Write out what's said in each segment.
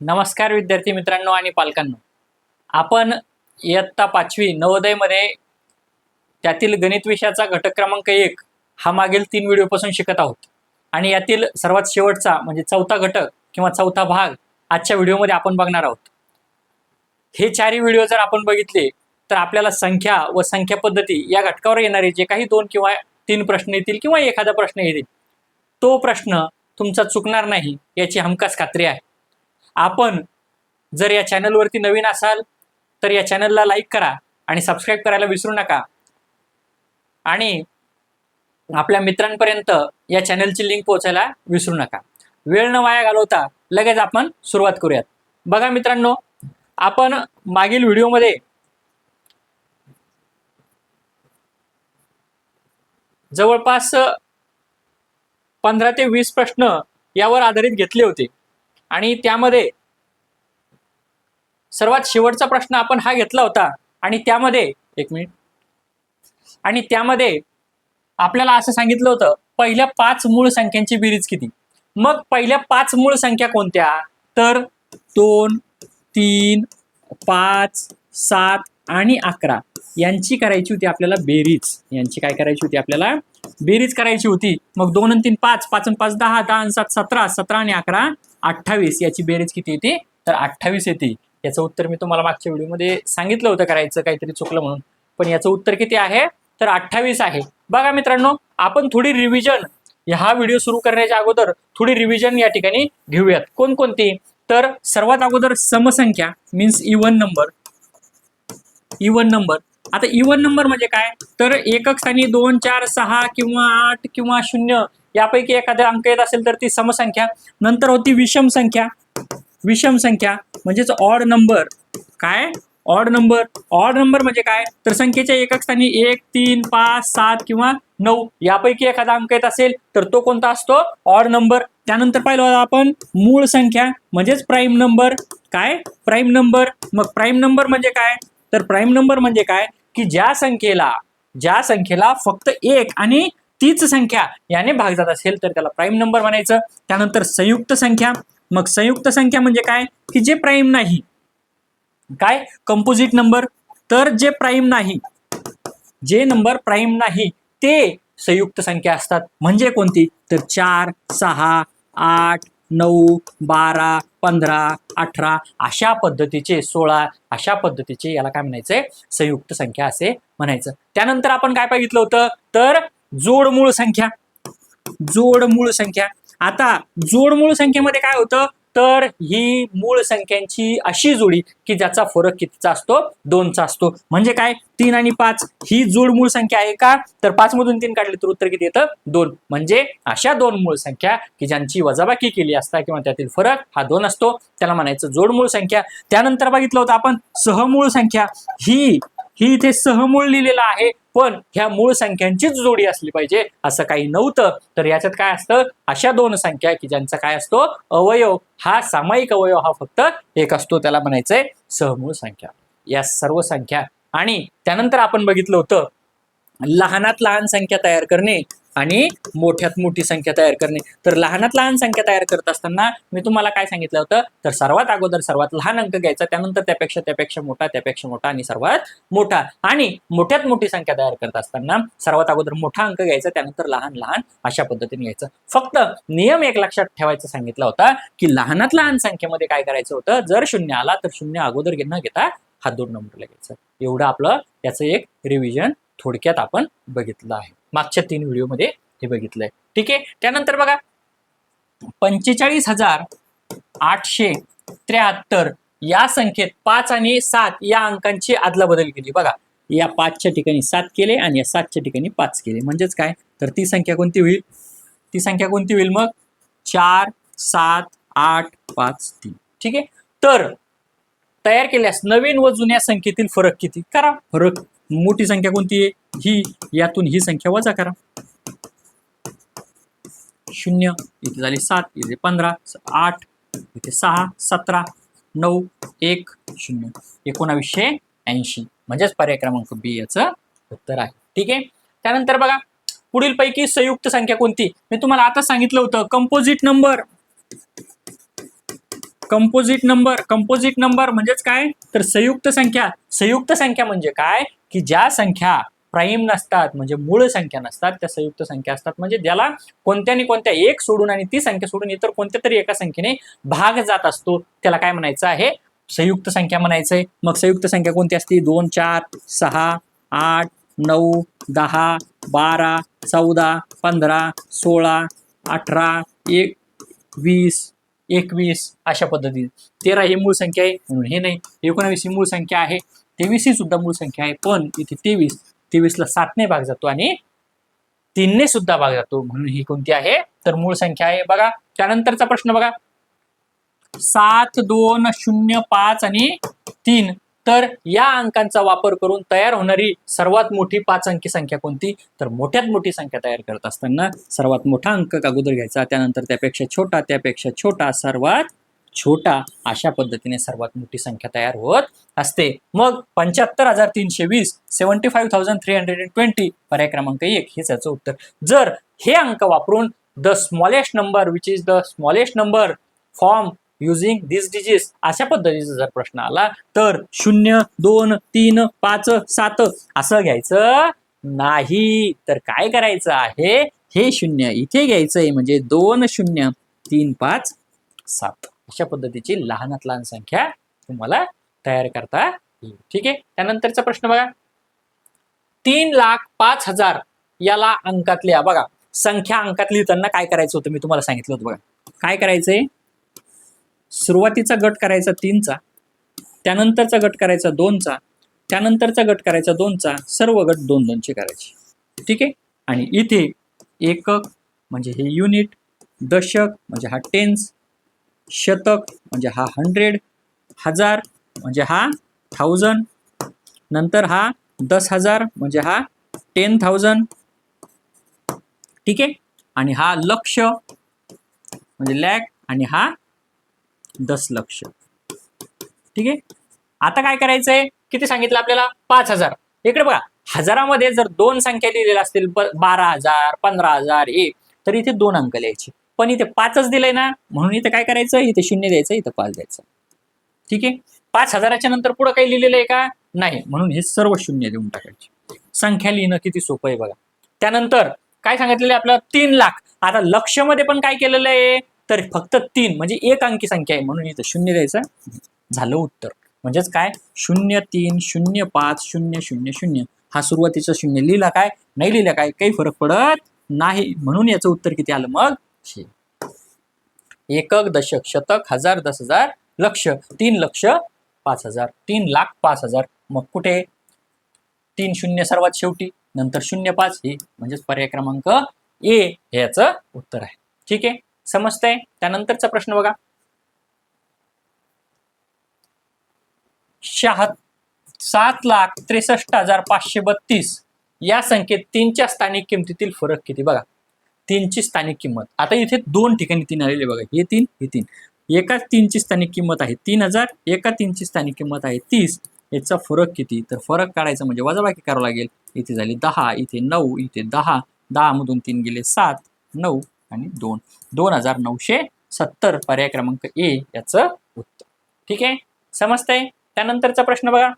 नमस्कार विद्यार्थी मित्रांनो आणि पालकांनो. आपण इयत्ता 5वी नवोदयमध्ये त्यातील गणित विषयाचा घटक क्रमांक 1 हा मागील 3 व्हिडिओपासून शिकत आहोत आणि यातील सर्वात शेवटचा म्हणजे चौथा घटक किंवा चौथा भाग आजच्या व्हिडिओमध्ये आपण बघणार आहोत. हे चारही व्हिडिओ जर आपण बघितले तर आपल्याला संख्या व संख्या पद्धती या घटकावर येणारे जे काही 2 किंवा 3 प्रश्न येतील किंवा एखादा प्रश्न येईल तो प्रश्न तुमचा चुकणार नाही याची हमखास खात्री आहे. आपण जर या चॅनलवरती नवीन असाल तर या चॅनलला लाईक करा आणि सबस्क्राईब करायला विसरू नका आणि आपल्या मित्रांपर्यंत या चॅनलची लिंक पोहोचायला विसरू नका. वेळ न वाया घालवता लगेच आपण सुरुवात करूयात. बघा मित्रांनो, आपण मागील व्हिडिओमध्ये जवळपास 15 ते 20 प्रश्न यावर आधारित घेतले होते आणि त्यामध्ये सर्वात शेवटचा प्रश्न आपण हा घेतला होता आणि त्यामध्ये आपल्याला असं सांगितलं होतं पहिल्या 5 मूळ संख्यांची बेरीज किती. मग पहिल्या 5 मूळ संख्या कोणत्या तर 2, 3, 5, 7 आणि 11 यांची करायची होती आपल्याला बेरीज. यांची काय करायची होती आपल्याला बेरीज करायची होती. मग 2 आणि 3 5, 5 आणि 5 10, 10 आणि 7 17, 17 आणि 11 28 याची बेरीज किती येते तर 28 येते. याचं उत्तर मी तुम्हाला मागच्या व्हिडिओमध्ये सांगितलं होतं करायचं, काहीतरी चुकलं म्हणून, पण याचं उत्तर किती आहे तर 28 आहे. बघा मित्रांनो, आपण थोडी रिव्हिजन हा व्हिडिओ सुरू करण्याच्या अगोदर थोडी रिव्हिजन या ठिकाणी घेऊयात. कोणकोणती तर सर्वात अगोदर समसंख्या मीन्स इव्हन नंबर. आता इव्हन नंबर म्हणजे काय तर एकक स्थानी 2, 4, 6 किंवा 8 किंवा 0 यापैकी एखादा अंक येत असेल तर ती समसंख्या. नंतर होती विषम संख्या म्हणजेच ऑड नंबर. काय ऑड नंबर म्हणजे काय तर संख्येच्या एकक स्थानी 1, 3, 5, 7 किंवा 9 यापैकी एखादा अंक येत असेल तर तो कोणता असतो ऑड नंबर. त्यानंतर पाहिलं आपण मूळ संख्या म्हणजेच प्राईम नंबर. काय प्राईम नंबर. मग प्राईम नंबर म्हणजे काय तर प्राईम नंबर म्हणजे काय की ज्या संख्येला फक्त एक आणि तीच संख्या याने भाग जात असेल तर त्याला प्राईम नंबर म्हणायचं. त्यानंतर संयुक्त संख्या. मग संयुक्त संख्या म्हणजे काय की जे प्राईम नाही. काय कंपोजिट नंबर. तर जे नंबर प्राईम नाही ते संयुक्त संख्या असतात. म्हणजे कोणती तर 4, 6, 8, 9, 12, 15, 18 अशा पद्धतीचे 16 अशा पद्धतीचे याला काय म्हणायचंय संयुक्त संख्या असे म्हणायचं. त्यानंतर आपण काय बघितलं होतं तर जोडमूळ संख्या. आता जोडमूळ संख्येमध्ये काय होतं तर ही मूळ संख्यांची अशी जोडी की ज्याचा फरक कितीचा असतो 2चा असतो. म्हणजे काय 3 आणि 5 ही जोड मूळ संख्या आहे का तर 5 मधून 3 काढले तर उत्तर किती येतं 2. म्हणजे अशा 2 मूळ संख्या की ज्यांची वजाबाकी केली असता किंवा त्यातील फरक हा 2 असतो त्याला म्हणायचं जोडमूळ संख्या. त्यानंतर बघितलं होतं आपण सहमूळ संख्या. ही इथे सहमूळ लिहिलेलं आहे पण ह्या मूळ संख्यांचीच जोडी असली पाहिजे असं काही नव्हतं. तर याच्यात काय असतं अशा 2 संख्या की ज्यांचा काय असतो अवयव हा सामायिक अवयव हा फक्त एक असतो त्याला म्हणायचंय सहमूळ संख्या. या सर्व संख्या आणि त्यानंतर आपण बघितलं होतं लहानात लहान संख्या तयार करणे आणि मोठ्यात मोठी संख्या तयार करणे. तर लहानात लहान संख्या तयार करत असताना मी तुम्हाला काय सांगितलं होतं तर सर्वात अगोदर सर्वात लहान अंक घ्यायचा, त्यानंतर त्यापेक्षा मोठा आणि सर्वात मोठा. आणि मोठ्यात मोठी संख्या तयार करत असताना सर्वात अगोदर मोठा अंक घ्यायचा, त्यानंतर लहान अशा पद्धतीने घ्यायचं. फक्त नियम एक लक्षात ठेवायचा सांगितला होता की लहानात लहान संख्येमध्ये काय करायचं होतं जर 0 आला तर 0 अगोदर न घेता हा 2 नंबरला घ्यायचं. एवढं आपलं याचं एक रिव्हिजन थोडक्यात आपण बघितलं आहे. मागच्या 3 व्हिडिओमध्ये हे बघितलंय. ठीक आहे. त्यानंतर बघा 45,873 या संख्येत 5 आणि 7 या अंकांची अदलाबदल केली. बघा या 5च्या ठिकाणी 7 केले आणि या 7च्या ठिकाणी 5 केले. म्हणजेच काय तर ती संख्या कोणती होईल मग 4, 7, 8, 5, 3. ठीक आहे. तर तयार केल्यास नवीन व जुन्या संख्येतील फरक किती करा. फरक मोठी संख्या कोणती आहे ही, यातून ही संख्या वजा करा. 0 इथे झाली 7, इथे 15, 8 इथे 6, 17, 9, 1, 0 1980 म्हणजेच पर्याय क्रमांक बी याचं उत्तर आहे. ठीक आहे. त्यानंतर बघा पुढील पैकी संयुक्त संख्या कोणती. मी तुम्हाला आता सांगितलं होतं कंपोजिट कंपोजिट नंबर म्हणजेच काय तर संयुक्त संख्या. संयुक्त संख्या म्हणजे काय की ज्या संख्या प्राईम नसतात म्हणजे मूळ संख्या नसतात त्या संयुक्त संख्या असतात. म्हणजे ज्याला कोणत्या एक सोडून आणि ती संख्या सोडून इतर कोणत्या तरी एका संख्येने भाग जात असतो त्याला काय म्हणायचं आहे संयुक्त संख्या म्हणायचंय. मग संयुक्त संख्या कोणती असते 2 4 6 8 9 10 12 14 15 16 18 20 21 अशा पद्धतीने. 13 ही मूळ संख्या आहे म्हणून हे नाही. 19 ही मूळ संख्या आहे. 23 ही सुद्धा मूळ संख्या आहे पण इथे 23 ला 7 ने भाग जातो आणि 3 ने सुद्धा भाग जातो म्हणून ही कोणती आहे तर मूळ संख्या आहे. बघा त्यानंतरचा प्रश्न बघा 7 2 0 5 आणि 3. तर या अंकांचा वापर करून तयार होणारी सर्वात मोठी 5 अंकी संख्या कोणती तर मोठ्यात मोठी संख्या तयार करत असताना सर्वात मोठा अंक अगोदर घ्यायचा त्यानंतर त्यापेक्षा छोटा सर्वात छोटा अशा पद्धतीने सर्वात मोठी संख्या तयार होत असते. मग 75,320 75,320 पर्याय क्रमांक 1 हेच याचं उत्तर. जर हे अंक वापरून the smallest number which is the smallest number form using this digits अशा पद्धतीचा जर प्रश्न आला तर 0 2 3 5 7 असं घ्यायचं नाही. तर काय करायचं आहे हे 0 इथे घ्यायचंय म्हणजे 2 0 3 5 7 अशा पद्धतीची लहानात लहान संख्या तुम्हाला तयार करता येईल. ठीक आहे. त्यानंतरचा प्रश्न बघा 3,05,000 याला अंकात लिहा. बघा संख्या अंकात लिहिताना काय करायचं होतं मी तुम्हाला सांगितलं होतं. बघा काय करायचंय सुरुवातीचा गट करायचा 3चा त्यानंतरचा गट करायचा 2चा त्यानंतरचा गट करायचा 2चा सर्व गट 2 चे करायचे. ठीक आहे. आणि इथे एकक म्हणजे हे युनिट दशक म्हणजे हा टेन्स शतक म्हणजे हा 100 हजार म्हणजे हा 1000 नंतर हा 10,000 म्हणजे हा 10,000. ठीक आहे. आणि हा लक्ष म्हणजे लॅक आणि हा 10 लक्ष. ठीक आहे. आता काय करायचंय किती सांगितलं आपल्याला 5,000. इकडे बघा हजारामध्ये जर 2 संख्या लिहिलेल्या असतील 12,000 15,000 1 तर इथे 2 अंक लिहायचे पण इथे 5च दिलंय ना म्हणून इथे काय करायचं इथे 0 द्यायचं इथे 5 द्यायचं. ठीक आहे. 5,000च्या नंतर पुढे काही लिहिलेलं आहे का नाही म्हणून हे सर्व 0 देऊन टाकायचे. संख्या लिहिणं किती सोपं आहे बघा. त्यानंतर काय सांगितलेलं आहे आपल्याला 3 लाख. आता लक्ष मध्ये पण काय केलेलं आहे तर फक्त 3 म्हणजे एक अंकी संख्या आहे म्हणून इथे 0 द्यायचं. झालं उत्तर. म्हणजेच काय 0 3 0 5 0 0 0 हा सुरुवातीचा 0 लिहिला काय नाही लिहिला काय काही फरक पडत नाही म्हणून याचं उत्तर किती आलं मग एकक दशक शतक हजार 10,000 लक्ष 3 लक्ष 5,000 3,05,000. मग कुठे 3 0 सर्वात शेवटी नंतर 0 5 हे म्हणजेच पर्याय क्रमांक ए हे याचं उत्तर आहे. ठीक आहे. समजतंय. त्यानंतरचा प्रश्न बघा 7,63,532 या संख्येत 3च्या स्थानिक किमतीतील फरक किती. बघा 3ची स्थानिक किंमत आता इथे 2 ठिकाणी 3 आलेले बघा हे 3 हे 3 एका 3ची स्थानिक किंमत आहे 3,000 एका 3ची स्थानिक किंमत आहे 30. याचा फरक किती तर फरक काढायचा म्हणजे वजाबाकी करावं लागेल. इथे झाली 10 इथे 9 इथे 10 10 मधून 3 गेले 7 9 आणि 2 2,970 पर्याय क्रमांक ए याचं उत्तर. ठीक आहे. समजतंय. त्यानंतरचा प्रश्न बघा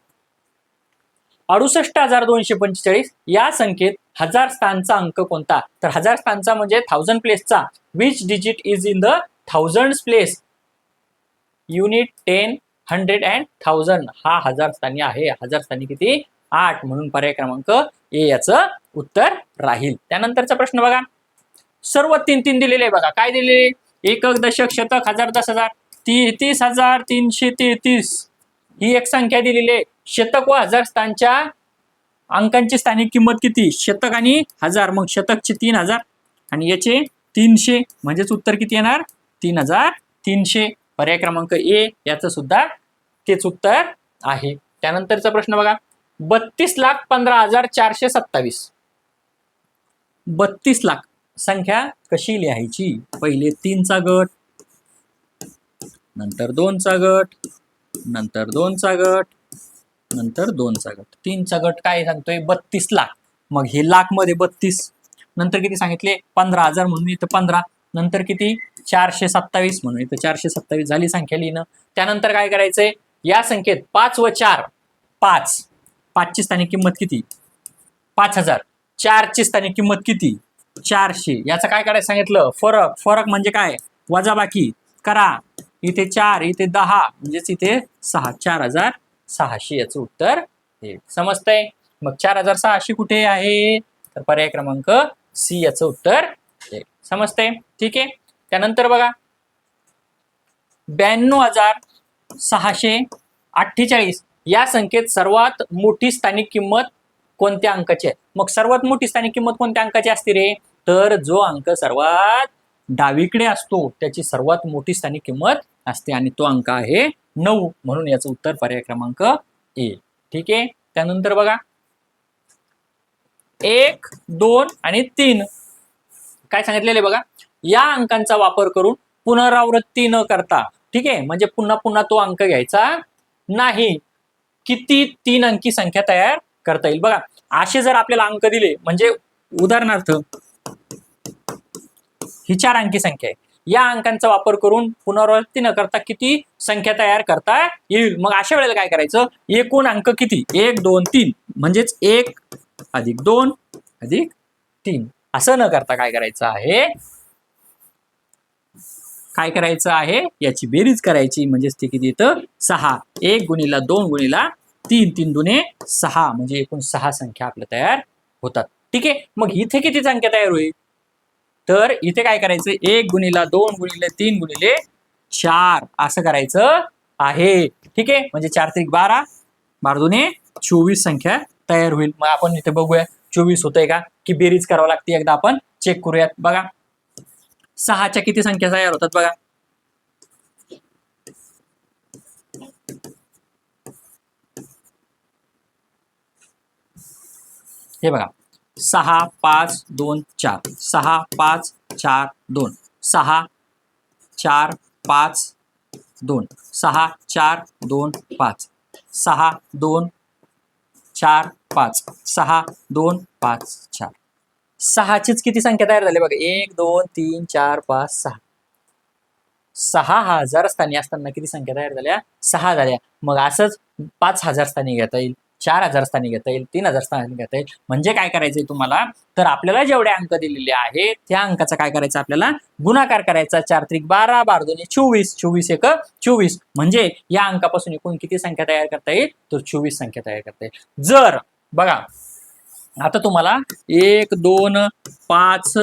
68,245 या संख्येत 1000 स्थानचा अंक कोणता तर 1000 स्थानचा म्हणजे 1000 प्लेसचा which digit is in the 1000 place unit 10 100 and 1000 हा 1000 स्थानी आहे. 1000 स्थानी किती 8 म्हणून पर्याय क्रमांक ए याचं उत्तर राहील. त्यानंतरचा प्रश्न बघा सर्व 3 दिलेले बघा काय दिलेले एकक दशक शतक हजार 10,000 30,333 ही एक संख्या दिलेली आहे. शतक व हजार स्थानच्या अंकांची स्थानिक किंमत किती शतक आणि हजार मग शतकचे 3,000 आणि याचे 300 म्हणजेच उत्तर किती येणार 3,300 पर्याय क्रमांक ए याचं सुद्धा तेच उत्तर आहे. त्यानंतरचा प्रश्न बघा 32,15,427 32 लाख संख्या कशी लिहायची पहिले 3चा गट नंतर 2चा गट नंतर 2चा गट नंतर 2चा गट 3चा गट काय सांगतोय 32 लाख. मग हे लाख मध्ये 32 नंतर किती सांगितले 15,000 म्हणून इथं 15 नंतर किती 427 म्हणून इथं 427 झाली संख्या लिहिणं. त्यानंतर काय करायचंय, या संख्येत 5 व 4 5, 5 ची स्थानिक किंमत किती 5000, 4 ची स्थानिक किंमत किती 400. याचं काय करायचं सांगितलं, फरक. फरक म्हणजे काय, वजाबाकी करा. इथे 4 इथे 10 म्हणजेच इथे 6, 4600 याचं उत्तर हे. समजतंय. मग 4600 कुठे आहे, तर पर्याय क्रमांक सी याचं उत्तर हे. समजतंय. ठीक आहे. त्यानंतर बघा 92648 या संख्येत सर्वात मोठी स्थानिक किंमत कोणत्या अंकाची आहे. मग सर्वात मोठी स्थानिक किंमत कोणत्या अंकाची असते रे, तर जो अंक सर्वात डावीकडे असतो त्याची सर्वात मोठी स्थानिक किंमत असते आणि तो अंक आहे 9. म्हणून याचं उत्तर पर्याय क्रमांक ए. ठीक आहे. त्यानंतर बघा 1, 2 आणि 3 काय सांगितलेले बघा, या अंकांचा वापर करून पुनरावृत्ती न करता, ठीक आहे, म्हणजे पुन्हा पुन्हा तो अंक घ्यायचा नाही, किती 3 अंकी संख्या तयार करता येईल. बघा असे जर आपल्याला अंक दिले, म्हणजे उदाहरणार्थ ही 4 अंकी संख्या आहे, या अंकांचा वापर करून पुनरावृत्ती न करता किती संख्या तयार करता येईल. मग अशा वेळेला काय करायचं, एकूण अंक किती 1, 2, 3 म्हणजेच 1 अधिक 2 अधिक 3 असं न करता काय करायचं आहे, याची बेरीज करायची. म्हणजेच ते किती येतं 6. 1 गुणिला 2 गुणिला 3, 3 दुने 6 म्हणजे एकूण 6 संख्या आपल्या तयार होतात. ठीक आहे. मग इथे किती संख्या तयार होईल, तर इथे काय करायचं 1 गुणिला 2 गुणिले 3 गुणिले 4 असं करायचं आहे. ठीक आहे. म्हणजे 4 त्रिक 12, 12 दुने 24 संख्या तयार होईल. मग आपण इथे बघूया 24 होतंय का, की बेरीज करावं लागते, एकदा आपण चेक करूयात. बघा 6च्या किती संख्या तयार होतात बघा, हे बघा 6, 5, 2, 4, 6, 5, 4, 2, 6, 4, 5, 2, 6, 4, 2, 5, 6, 2, 4, 5, 6, 2, 5, 4. 6चीच किती संख्या तयार झाली बघा, 1, 2, 3, 4, 5, 6. 6000 स्थानी असताना किती संख्या तयार झाल्या, 6 झाल्या. मग असंच 5000 स्थानी घेता येईल, 4000 स्थानी घेता येईल, 3000 स्थानी घेता येईल. म्हणजे काय करायचंय तुम्हाला, तर आपल्याला जेवढे अंक दिलेले आहेत त्या अंकाचा काय करायचं, आपल्याला गुणाकार करायचा. 4 त्रिक 12, 12 दुने 24, 24 एक 24 म्हणजे या अंकापासून एकूण किती संख्या तयार करता येईल, तर 24 संख्या तयार करता येईल. जर बघा आता तुम्हाला 1, 2, 5,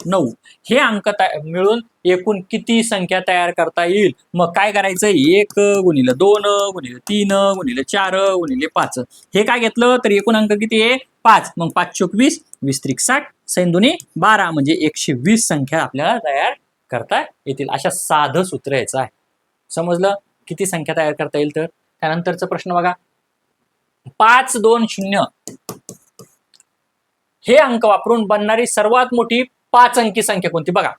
9 हे अंक मिळून एकूण किती संख्या तयार करता येईल. मग काय करायचं, 1 गुणिले 2 गुणिले 3 गुणिले 4 गुणिले 5 हे काय घेतलं तर एकूण अंक किती आहे 5. मग 5 चोक 20, 20 त्रिक 60, 6 दुने 12 म्हणजे 120 संख्या आपल्याला तयार करता येतील. अशा साधं सूत्र याचं आहे. समजलं किती संख्या तयार करता येईल. तर त्यानंतरचा प्रश्न बघा 5, 2, 0 हे अंक वापरून बनणारी सर्वात मोठी 5 अंकी संख्या कोणती. बघा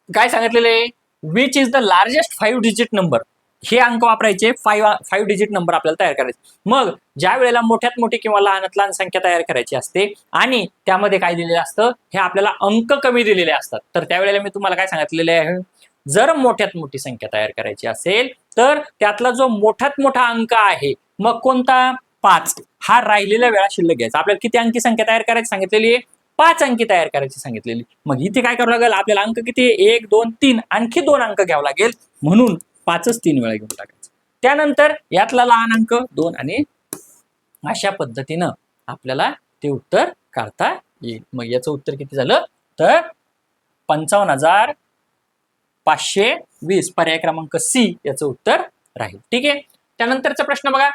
काय सांगितलेले, which is the largest 5 digit number. हे अंक वापरायचे, 5 डिजिट नंबर आपल्याला तयार करायचे. मग ज्या वेळेला मोठ्यात मोठी किंवा लहानात लहान संख्या तयार करायची असते आणि त्यामध्ये काय दिलेलं असतं, हे आपल्याला अंक कमी दिलेले असतात, तर त्यावेळेला मी तुम्हाला काय सांगितलेले आहे, जर मोठ्यात मोठी संख्या तयार करायची असेल तर त्यातला जो मोठ्यात मोठा अंक आहे मग कोणता 5 हा राहिलेल्या वेळा शिल्लक घ्यायचा. आपल्याला किती अंकी संख्या तयार करायची सांगितलेली आहे, 5 अंकी तयार करायची सांगितलेली. मग इथे काय करावं लागेल, आपल्याला अंक किती 1, 2, 3 आणखी 2 अंक घ्यावं लागेल, म्हणून 5च 3 वेळा घेऊन टाकायचं. त्यानंतर यातला लहान अंक 2 आणि अशा पद्धतीनं आपल्याला ते उत्तर काढता येईल. मग याचं उत्तर किती झालं तर 55,520 पर्याय क्रमांक सी याचं उत्तर राहील. ठीक आहे. त्यानंतरचा प्रश्न बघा,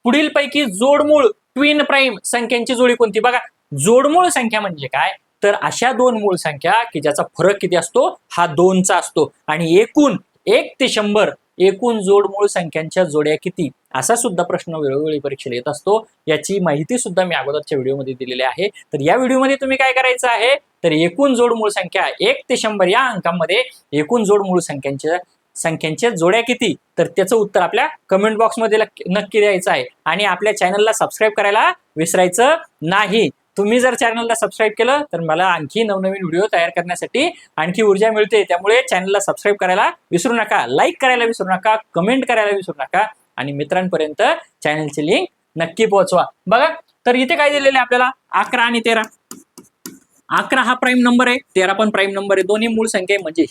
पुढील पैकी जोडमूळ ट्विन प्राईम संख्यांची जोडी कोणती. बघा जोडमूळ संख्या म्हणजे काय, तर अशा 2 मूळ संख्या की ज्याचा फरक किती असतो हा 2चा असतो आणि एकूण 1 ते 100 एकूण जोडमूळ संख्यांच्या जोड्या किती, असा सुद्धा प्रश्न वेळोवेळी परीक्षेला येत असतो. याची माहिती सुद्धा मी अगोदरच्या व्हिडिओमध्ये दिलेली आहे. तर या व्हिडिओमध्ये तुम्ही काय करायचं आहे, तर एकूण जोडमूळ संख्या 1 ते 100 या अंकामध्ये एकूण जोडमूळ संख्यांच्या जोड्या किती, तर त्याचं उत्तर आपल्या कमेंट बॉक्समध्ये नक्की द्यायचं आहे आणि आपल्या चॅनलला सबस्क्राईब करायला विसरायचं नाही. तुम्ही जर चॅनलला सबस्क्राईब केलं तर मला आणखी नवनवीन व्हिडिओ तयार करण्यासाठी आणखी ऊर्जा मिळते. त्यामुळे चॅनलला सबस्क्राईब करायला विसरू नका, लाईक करायला विसरू नका, कमेंट करायला विसरू नका आणि मित्रांपर्यंत चॅनलची लिंक नक्की पोहोचवा. बघा तर इथे काय दिलेले आपल्याला 11 आणि 13. 11 हा प्राईम नंबर आहे, 13 पण प्राईम नंबर आहे, दोन्ही मूळ संख्या आहे. म्हणजे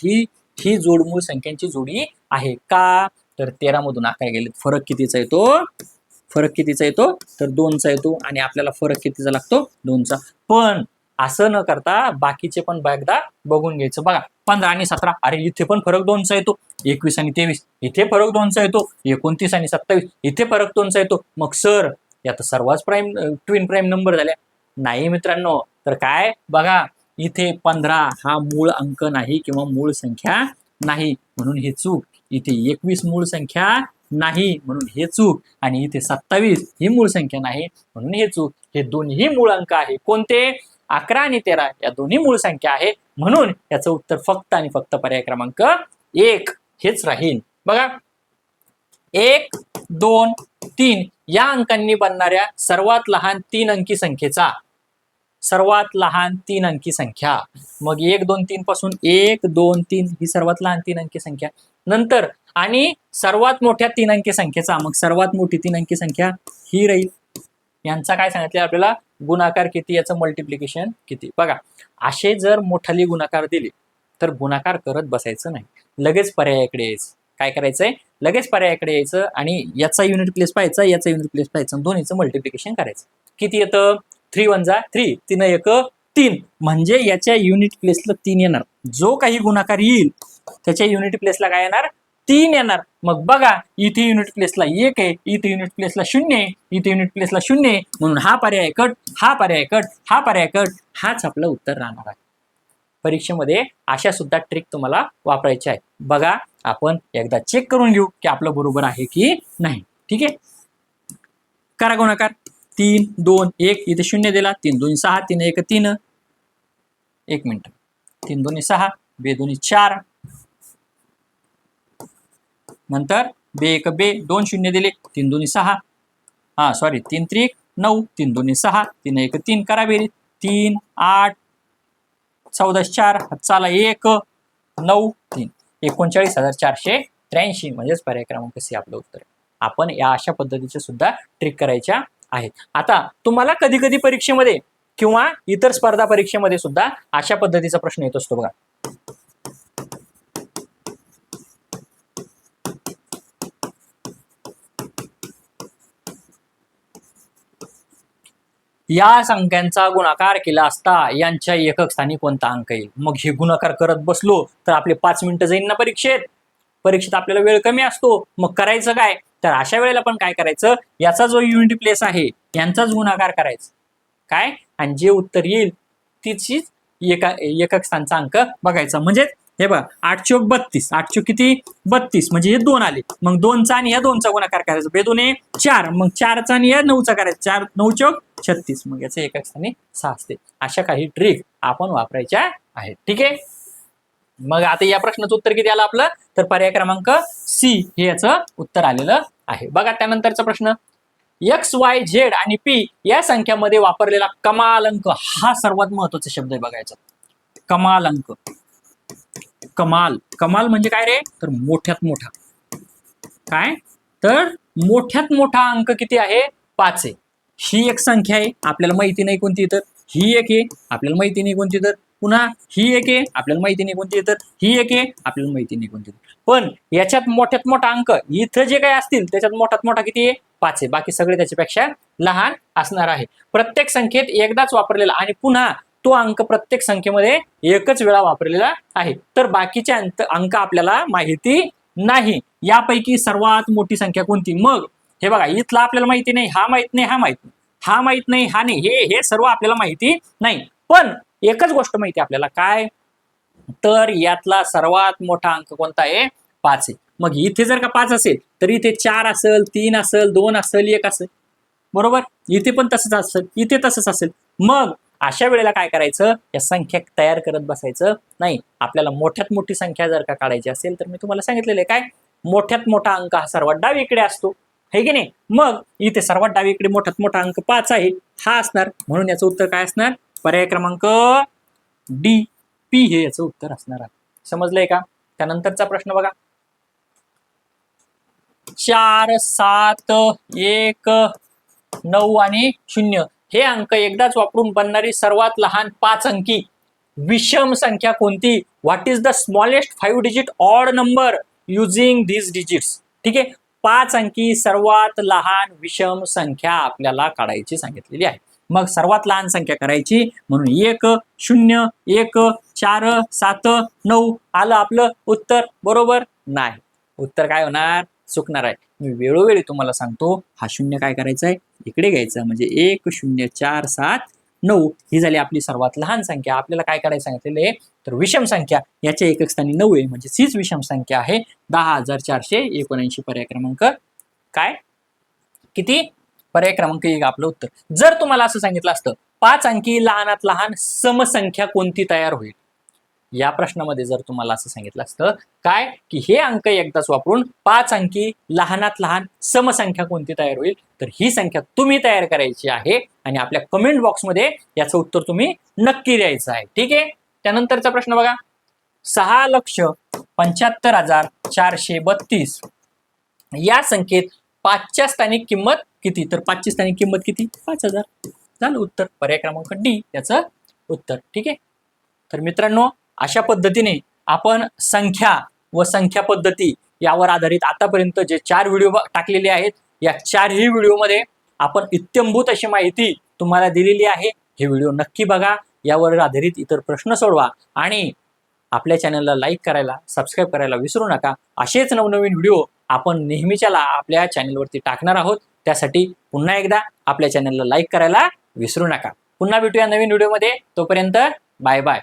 ही जोड मूळ संख्यांची जोडी आहे का? तर 13 मधून 11 गेले, फरक कितीचा येतो? फरक कितीचा येतो? तर 2चा येतो. आणि आपल्याला फरक कितीचा लागतो? 2चा. पण असं न करता बाकीचे पण एकदा बघून घ्यायचं. बघा 15 आणि 17, अरे इथे पण फरक 2चा येतो. 21 आणि 23 इथे फरक 2चा येतो. 29 आणि 27 इथे फरक 2चा येतो. मग सर यात सर्वच प्राईम ट्विन प्राईम नंबर झाल्या? नाही मित्रांनो. तर काय बघा, इथे 15 हा मूळ अंक नाही किंवा मूळ संख्या नाही म्हणून हे चूक. इथे 21 मूळ संख्या नाही म्हणून हे चूक. आणि इथे 27 ही मूळ संख्या नाही म्हणून हे चूक. हे दोन्ही मूळ अंक आहे. कोणते? 11 आणि 13 या दोन्ही मूळ संख्या आहे. म्हणून याचं उत्तर फक्त आणि फक्त पर्याय क्रमांक 1 हेच राहील. बघा 1, 2, 3 या अंकांनी बनणाऱ्या सर्वात लहान 3 अंकी संख्येचा सर्वात लहान 3 अंकी संख्या. मग 1, 2, 3 पासून 1, 2, 3 ही सर्वात लहान 3 अंकी संख्या. नंतर आणि सर्वात मोठ्या 3 अंकी संख्येचा, मग सर्वात मोठी 3 अंकी संख्या ही राहील. यांचा काय सांगितले आपल्याला? गुणाकार किती, याचं मल्टिप्लिकेशन किती. बघा असे जर मोठाली गुणाकार दिले तर गुणाकार करत बसायचं नाही, लगेच पर्यायाकडे यायचं. काय करायचंय? लगेच पर्यायाकडे यायचं आणि याचा युनिट प्लेस पाहायचा, याचा युनिट प्लेस पाहायचं, दोन्हीचं मल्टिप्लिकेशन करायचं. किती येतं? 3 1 जा 3, 3 1 3. म्हणजे याच्या युनिट प्लेसला 3 येणार. जो काही गुणाकार येईल त्याच्या युनिट प्लेसला काय येणार? 3 येणार. मग बघा इथे युनिट प्लेसला 1 आहे, इथे युनिट प्लेसला 0 आहे, इथे युनिट प्लेसला 0 आहे. म्हणून हा पर्याय कट, हा पर्याय कट, हा पर्याय कट, हाच आपलं उत्तर राहणार आहे. परीक्षेमध्ये अशा सुद्धा ट्रिक तुम्हाला वापरायच्या आहे. बघा आपण एकदा चेक करून घेऊ की आपलं बरोबर आहे की नाही. ठीक आहे, करा गुणाकार. 3 2 1 इथे 0 दिला. 3 2 6, 3 1 3. 1 मिनिट. 3 2 6, 2 2 4. नंतर 2 1 2, 2 0 दिले. 3 2 6, हा सॉरी 3 3 9, 3 2 6, 3 1 3. करा बेरीज. 3 8 14 4, चला 1 9 3, 39,483 म्हणजेच पर्याय क्रमांक सी आपलं उत्तर आहे. आपण या अशा पद्धतीच्या सुद्धा ट्रिक करायच्या आहेत. आता तुम्हाला कधी कधी परीक्षेमध्ये किंवा इतर स्पर्धा परीक्षेमध्ये सुद्धा अशा पद्धतीचा प्रश्न येत असतो. बघा या संख्यांचा गुणाकार केला असता यांच्या एकक स्थानी कोणता अंक येईल. मग हे गुणाकार करत बसलो तर आपले 5 मिनिटं जाईल ना परीक्षेत आपल्याला वेळ कमी असतो. मग करायचं काय? तर अशा वेळेला पण काय करायचं, याचा जो युनिट प्लेस आहे यांचाच गुणाकार करायचा. काय? आणि जे उत्तर येईल तिचीच एकक स्थानचा अंक बघायचा. म्हणजे हे बघा 8 चोक 32, 8 चोक किती? 32, म्हणजे हे 2 आले. मग 2चा आणि या 2चा गुणाकार करायचा. 2 2 4, मग 4चा आणि या 9चा करायचा. 4 9 चोक 36, मग याचं एकक स्थानी 6 असते. अशा काही ट्रिक आपण वापरायच्या आहेत. ठीक आहे, मग आता या प्रश्नाचं उत्तर किती आलं आपलं? तर पर्याय क्रमांक सी हे याचं उत्तर आलेलं आहे. बघा त्यानंतरचा प्रश्न, एक्स वाय झेड आणि पी या संख्यामध्ये वापरलेला कमाल अंक हा सर्वात महत्वाचा शब्द आहे. बघायचा कमाल अंक. कमाल कमाल म्हणजे काय रे? तर मोठ्यात मोठा. काय? तर मोठ्यात मोठा अंक किती आहे? 5 आहे. ही एक संख्या आहे, आपल्याला माहिती नाही कोणती, तर ही एक आहे, आपल्याला माहिती नाही कोणती, तर पुन्हा ही एक आहे, आपल्याला माहिती नाही कोणती, तर ही एक आहे, आपल्याला माहिती नाही कोणती. पण याच्यात मोठ्यात मोठा अंक इथं जे काही असतील त्याच्यात मोठ्यात मोठा किती आहे? 5 आहे. बाकी सगळे त्याच्यापेक्षा लहान असणार आहे. प्रत्येक संख्येत एकदाच वापरलेला आणि पुन्हा तो अंक प्रत्येक संख्येमध्ये एकच वेळा वापरलेला आहे. तर बाकीचे अंक आपल्याला माहिती नाही. यापैकी सर्वात मोठी संख्या कोणती? मग हे बघा इथला आपल्याला माहिती नाही, हा माहित नाही, हा माहित नाही, हा माहित नाही, हा नाही, हे सर्व आपल्याला माहिती नाही. पण एकच गोष्ट माहिती आपल्याला, काय? तर यातला सर्वात मोठा अंक कोणता आहे? 5 आहे. मग इथे जर का 5 असेल तर इथे 4 असेल, 3 असेल, 2 असेल, 1 असेल. बरोबर? इथे पण तसंच असेल, इथे तसंच असेल. मग अशा वेळेला काय करायचं? या संख्या तयार करत बसायचं नाही. आपल्याला मोठ्यात मोठी संख्या जर का काढायची असेल तर मी तुम्हाला सांगितलेलं आहे, काय? मोठ्यात मोठा अंक हा सर्वात डावीकडे असतो. हे की नाही. मग इथे सर्वात डावीकडे मोठात मोठा अंक 5 आहे, हा असणार. म्हणून याचं उत्तर काय असणार? पर्याय क्रमांक डी, पी हे याचं उत्तर असणार आहे. समजलंय का? त्यानंतरचा प्रश्न बघा. 4, 7, 1, 9 आणि 0 हे अंक एकदाच वापरून बनणारी सर्वात लहान 5 अंकी विषम संख्या कोणती? What is the smallest 5 digit odd number using this digits? ठीक आहे, 5 अंकी सर्वात लहान विषम संख्या आपल्याला काढायची सांगितलेली आहे. मग सर्वात लहान संख्या करायची म्हणून 1, 0, 1, 4, 7, 9 आलं आपलं उत्तर. बरोबर नाही, उत्तर काय होणार? चुकणार आहे. मी वेळोवेळी तुम्हाला सांगतो, हा 0 काय करायचा आहे? इकडे घ्यायचा, म्हणजे 1, 0, 4, 7, 9 ही झाली आपली सर्वात लहान संख्या. आपल्याला काय करायचं सांगितलेलं आहे? तर विषम संख्या याच्या एकक स्थानी 9 आहे, म्हणजे हीच विषम संख्या आहे. 10,479 पर्याय क्रमांक काय? किती? पर्याय क्रमांक 1 आपलं उत्तर. जर तुम्हाला असं सांगितलं असतं 5 अंकी लहानात लहान समसंख्या कोणती तयार होईल, या प्रश्नामध्ये जर तुम्हाला असं सांगितलं असतं काय, की हे अंक एकदाच वापरून 5 अंकी लहानात लहान समसंख्या कोणती तयार होईल, तर ही संख्या तुम्ही तयार करायची आहे आणि आपल्या कमेंट बॉक्समध्ये याचं उत्तर तुम्ही नक्की द्यायचं आहे. ठीक आहे. त्यानंतरचा प्रश्न बघा. 6,75,432 या संख्येत 5च्या स्थानिक किंमत किती? तर 5ची स्थानिक किंमत किती? 5,000. झालं उत्तर. पर्याय क्रमांक डी याचं उत्तर. ठीक आहे. तर मित्रांनो, अशा पद्धतीने आपण संख्या व संख्या पद्धती यावर आधारित आतापर्यंत जे 4 व्हिडिओ टाकलेले आहेत, या 4ही व्हिडिओमध्ये आपण इत्थंभूत अशी माहिती तुम्हाला दिलेली आहे. हे व्हिडिओ नक्की बघा, यावर आधारित इतर प्रश्न सोडवा आणि आपल्या चॅनलला लाईक करायला, सबस्क्राईब करायला विसरू नका. असेच नवनवीन व्हिडिओ आपण नेहमीच्या आपल्या चॅनलवरती टाकणार आहोत. त्यासाठी पुन्हा एकदा आपल्या चॅनलला लाईक करायला विसरू नका. पुन्हा भेटूया नवीन व्हिडिओमध्ये. तोपर्यंत बाय बाय.